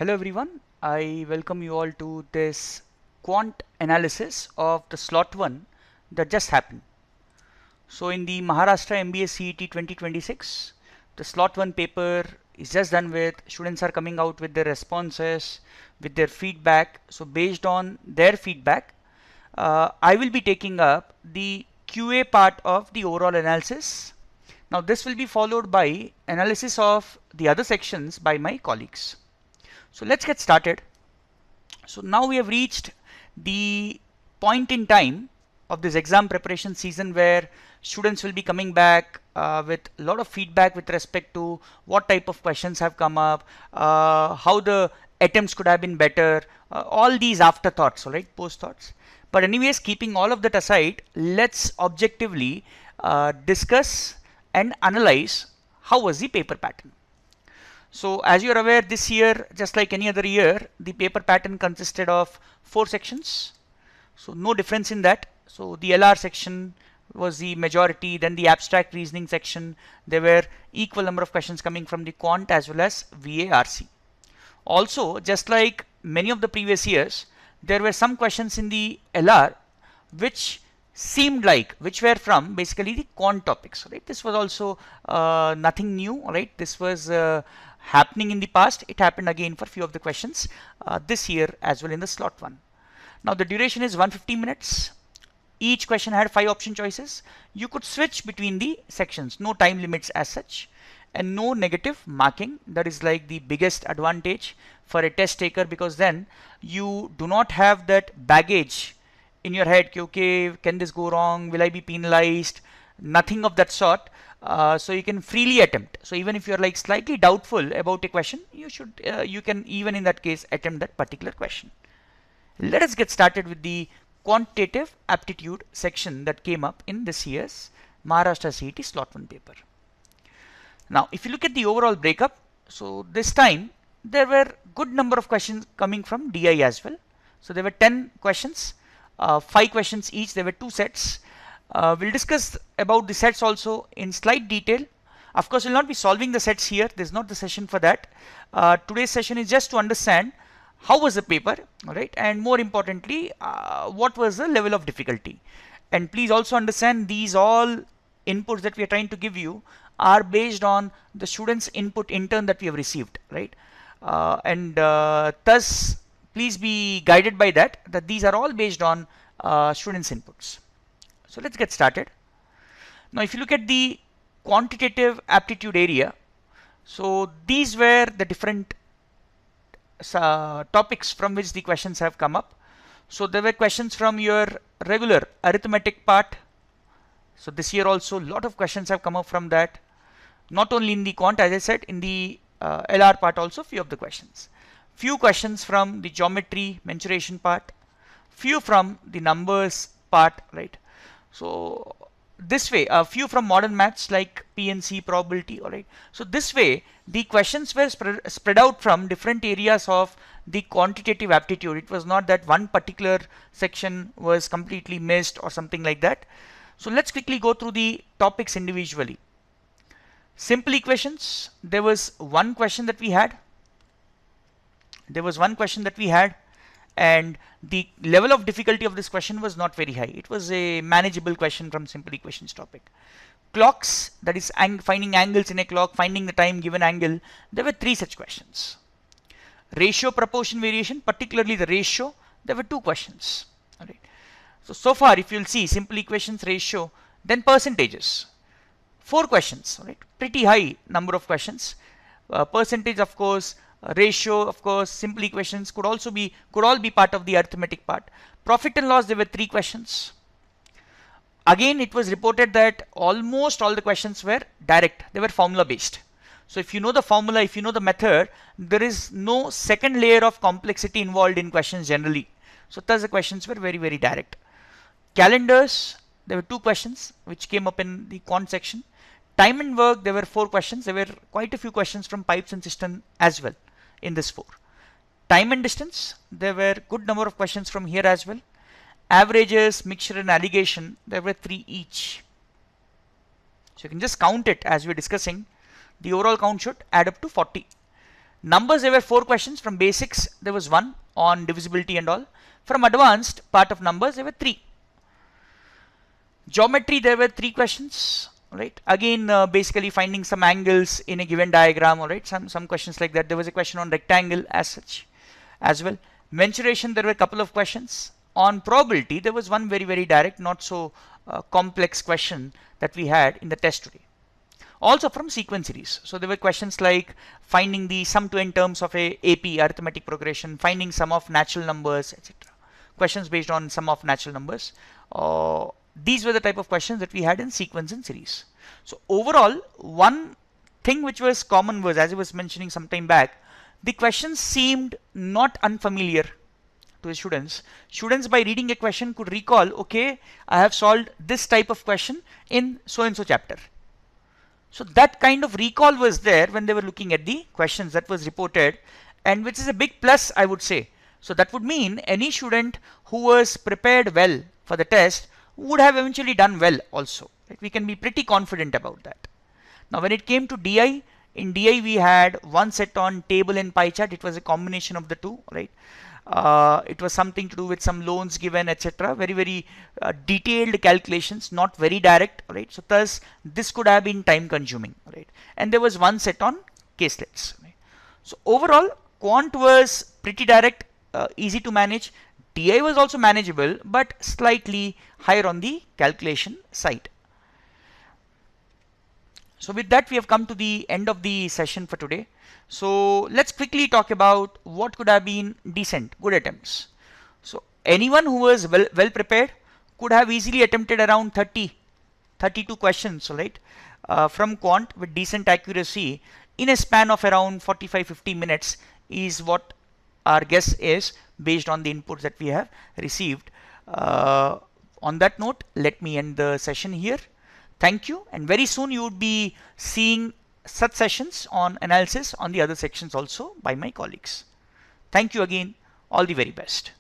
Hello everyone, I welcome you all to this quant analysis of the slot 1 that just happened. So in the Maharashtra MBA CET 2026, the slot 1 paper is just done with. Students are coming out with their responses, with their feedback. So based on their feedback, I will be taking up the QA part of the overall analysis. Now this will be followed by analysis of the other sections by my colleagues. So let's get started. So now we have reached the point in time of this exam preparation season where students will be coming back with a lot of feedback with respect to what type of questions have come up, how the attempts could have been better, all these afterthoughts, all right, post thoughts. But anyways, keeping all of that aside, let's objectively discuss and analyze how was the paper pattern. So as you're aware, this year, just like any other year, the paper pattern consisted of 4 sections. So no difference in that. So the LR section was the majority, then the abstract reasoning section. There were equal number of questions coming from the quant as well as VARC. Also, just like many of the previous years, there were some questions in the LR which seemed like which were from basically the quant topics, right? This was also nothing new, right? This was happening in the past. It happened again for few of the questions this year as well in the slot 1. Now the duration is 150 minutes. Each question had 5 option choices. You could switch between the sections, no time limits as such, and no negative marking. That is like the biggest advantage for a test taker, because then you do not have that baggage in your head, okay, can this go wrong, will I be penalized, nothing of that sort. So you can freely attempt. So even if you're like slightly doubtful about a question, you can even in that case attempt that particular question. Let us get started with the quantitative aptitude section that came up in this year's Maharashtra CET slot 1 paper. Now if you look at the overall breakup, so this time there were good number of questions coming from DI as well. So there were 10 questions, 5 questions each. There were 2 sets. We'll discuss about the sets also in slight detail. Of course, we'll not be solving the sets here. There's not the session for that. Today's session is just to understand how was the paper, all right, and more importantly, what was the level of difficulty. And please also understand these all inputs that we are trying to give you are based on the students' input in turn that we have received, right? Thus, please be guided by that these are all based on students' inputs. So let's get started. Now if you look at the quantitative aptitude area, so these were the different topics from which the questions have come up. So there were questions from your regular arithmetic part. So this year also a lot of questions have come up from that. Not only in the quant, as I said, in the LR part also few of the questions. Few questions from the geometry mensuration part, few from the numbers part, right? So this way, a few from modern maths like PNC, probability, all right. So this way, the questions were spread out from different areas of the quantitative aptitude. It was not that one particular section was completely missed or something like that. So let's quickly go through the topics individually. Simple equations, there was one question that we had. And the level of difficulty of this question was not very high. It was a manageable question from simple equations topic. Clocks, that is finding angles in a clock, finding the time given angle, there were 3 such questions. Ratio, proportion, variation, particularly the ratio, there were 2 questions. All right. So far if you'll see simple equations, ratio, then percentages, 4 questions, all right, pretty high number of questions. Percentage, of course, ratio, of course, simple equations could all be part of the arithmetic part. Profit and loss, there were 3 questions. Again, it was reported that almost all the questions were direct. They were formula based. So if you know the formula, if you know the method, there is no second layer of complexity involved in questions generally. So thus the questions were very, very direct. Calendars, there were 2 questions which came up in the quant section. Time and work, there were 4 questions. There were quite a few questions from pipes and system as well in this 4. Time and distance, there were good number of questions from here as well. Averages, mixture and alligation, there were 3 each. So you can just count it as we're discussing. The overall count should add up to 40. Numbers, there were 4 questions. From basics, there was 1 on divisibility and all. From advanced part of numbers, there were 3. Geometry, there were 3 questions. Right. Again, basically finding some angles in a given diagram. All right. Some questions like that. There was a question on rectangle as such as well. Mensuration, there were a couple of questions. On probability, there was one very direct, not so complex question that we had in the test today. Also from sequence series. So there were questions like finding the sum to n terms of a AP, arithmetic progression, finding sum of natural numbers, etc. Questions based on sum of natural numbers. These were the type of questions that we had in sequence and series. So overall, one thing which was common was, as I was mentioning some time back, the questions seemed not unfamiliar to the students. Students, by reading a question, could recall, okay, I have solved this type of question in so and so chapter. So that kind of recall was there when they were looking at the questions that was reported, and which is a big plus, I would say. So that would mean any student who was prepared well for the test would have eventually done well also. Right? We can be pretty confident about that. Now when it came to DI, in DI we had one set on table and pie chart. It was a combination of the two, right? It was something to do with some loans given, etc. Very detailed calculations, not very direct, right? So thus this could have been time consuming, right? And there was one set on caselets. Right? So overall, quant was pretty direct, easy to manage. DI was also manageable, but slightly higher on the calculation side. So with that, we have come to the end of the session for today. So let's quickly talk about what could have been decent, good attempts. So anyone who was well prepared could have easily attempted around 32 questions, right, from quant with decent accuracy in a span of around 45-50 minutes is what our guess is based on the inputs that we have received. On that note, let me end the session here. Thank you, and very soon you would be seeing such sessions on analysis on the other sections also by my colleagues. Thank you again. All the very best.